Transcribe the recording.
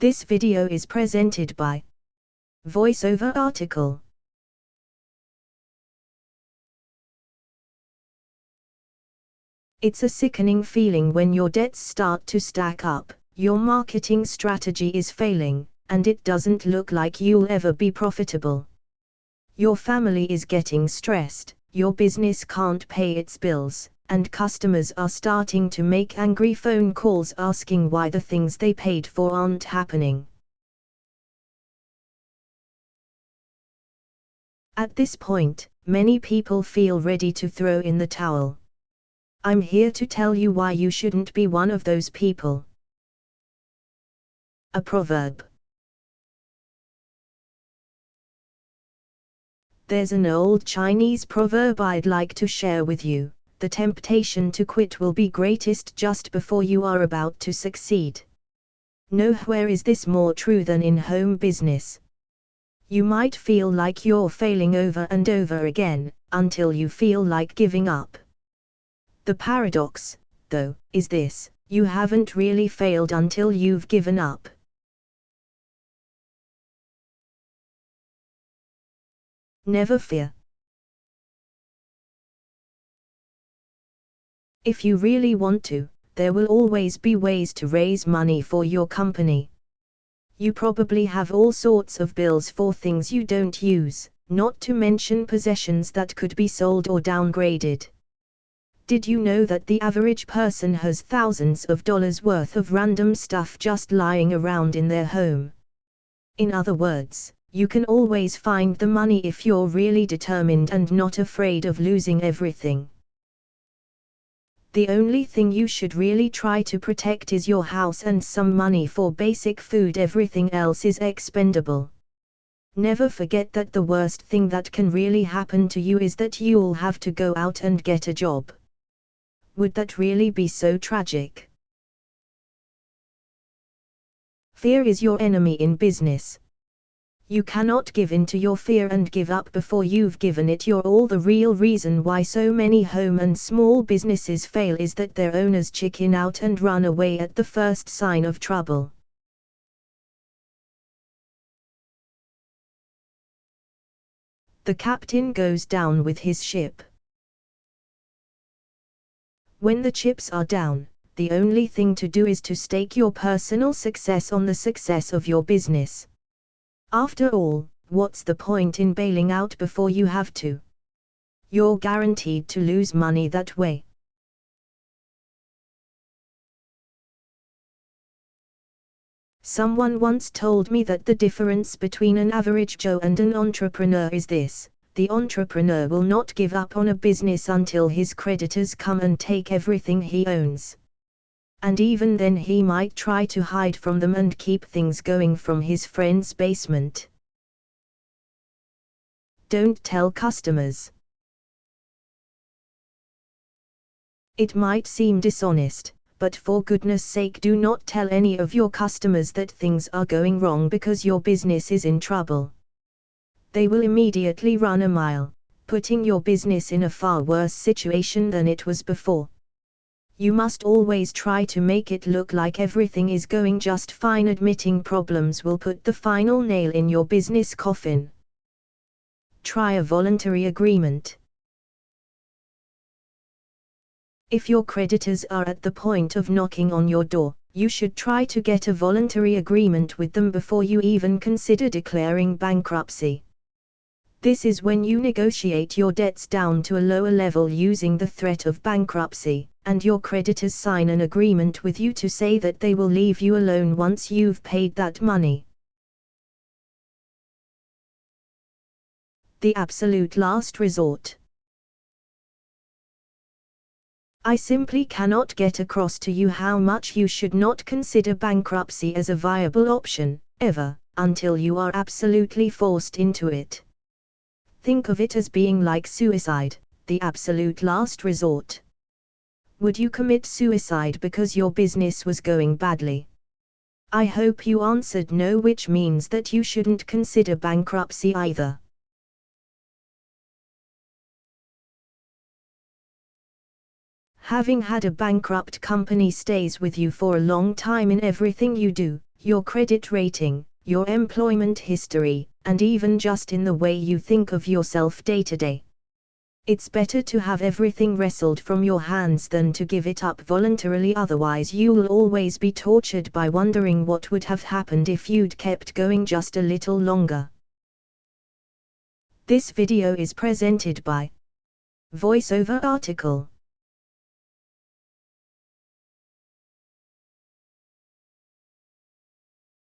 This video is presented by VoiceOver article. It's a sickening feeling when your debts start to stack up, your marketing strategy is failing, and it doesn't look like you'll ever be profitable. Your family is getting stressed, your business can't pay its bills, and customers are starting to make angry phone calls asking why the things they paid for aren't happening. At this point, many people feel ready to throw in the towel. I'm here to tell you why you shouldn't be one of those people. A proverb. There's an old Chinese proverb I'd like to share with you. The temptation to quit will be greatest just before you are about to succeed. Nowhere is this more true than in home business. You might feel like you're failing over and over again, until you feel like giving up. The paradox, though, is this: you haven't really failed until you've given up. Never fear. If you really want to, there will always be ways to raise money for your company. You probably have all sorts of bills for things you don't use, not to mention possessions that could be sold or downgraded. Did you know that the average person has thousands of dollars worth of random stuff just lying around in their home? In other words, you can always find the money if you're really determined and not afraid of losing everything. The only thing you should really try to protect is your house and some money for basic food. Everything else is expendable. Never forget that the worst thing that can really happen to you is that you'll have to go out and get a job. Would that really be so tragic? Fear is your enemy in business. You cannot give in to your fear and give up before you've given it your all. The real reason why so many home and small businesses fail is that their owners chicken out and run away at the first sign of trouble. The captain goes down with his ship. When the chips are down, the only thing to do is to stake your personal success on the success of your business. After all, what's the point in bailing out before you have to? You're guaranteed to lose money that way. Someone once told me that the difference between an average Joe and an entrepreneur is this: the entrepreneur will not give up on a business until his creditors come and take everything he owns. And even then he might try to hide from them and keep things going from his friend's basement. Don't tell customers. It might seem dishonest, but for goodness sake do not tell any of your customers that things are going wrong because your business is in trouble. They will immediately run a mile, putting your business in a far worse situation than it was before. You must always try to make it look like everything is going just fine. Admitting problems will put the final nail in your business coffin. Try a voluntary agreement. If your creditors are at the point of knocking on your door, you should try to get a voluntary agreement with them before you even consider declaring bankruptcy. This is when you negotiate your debts down to a lower level using the threat of bankruptcy, and your creditors sign an agreement with you to say that they will leave you alone once you've paid that money. The absolute last resort. I simply cannot get across to you how much you should not consider bankruptcy as a viable option, ever, until you are absolutely forced into it. Think of it as being like suicide, the absolute last resort. Would you commit suicide because your business was going badly? I hope you answered no, which means that you shouldn't consider bankruptcy either. Having had a bankrupt company stays with you for a long time in everything you do. your credit rating, your employment history, and even just in the way you think of yourself day to day. It's better to have everything wrestled from your hands than to give it up voluntarily, otherwise you'll always be tortured by wondering what would have happened if you'd kept going just a little longer. This video is presented by VoiceOver article.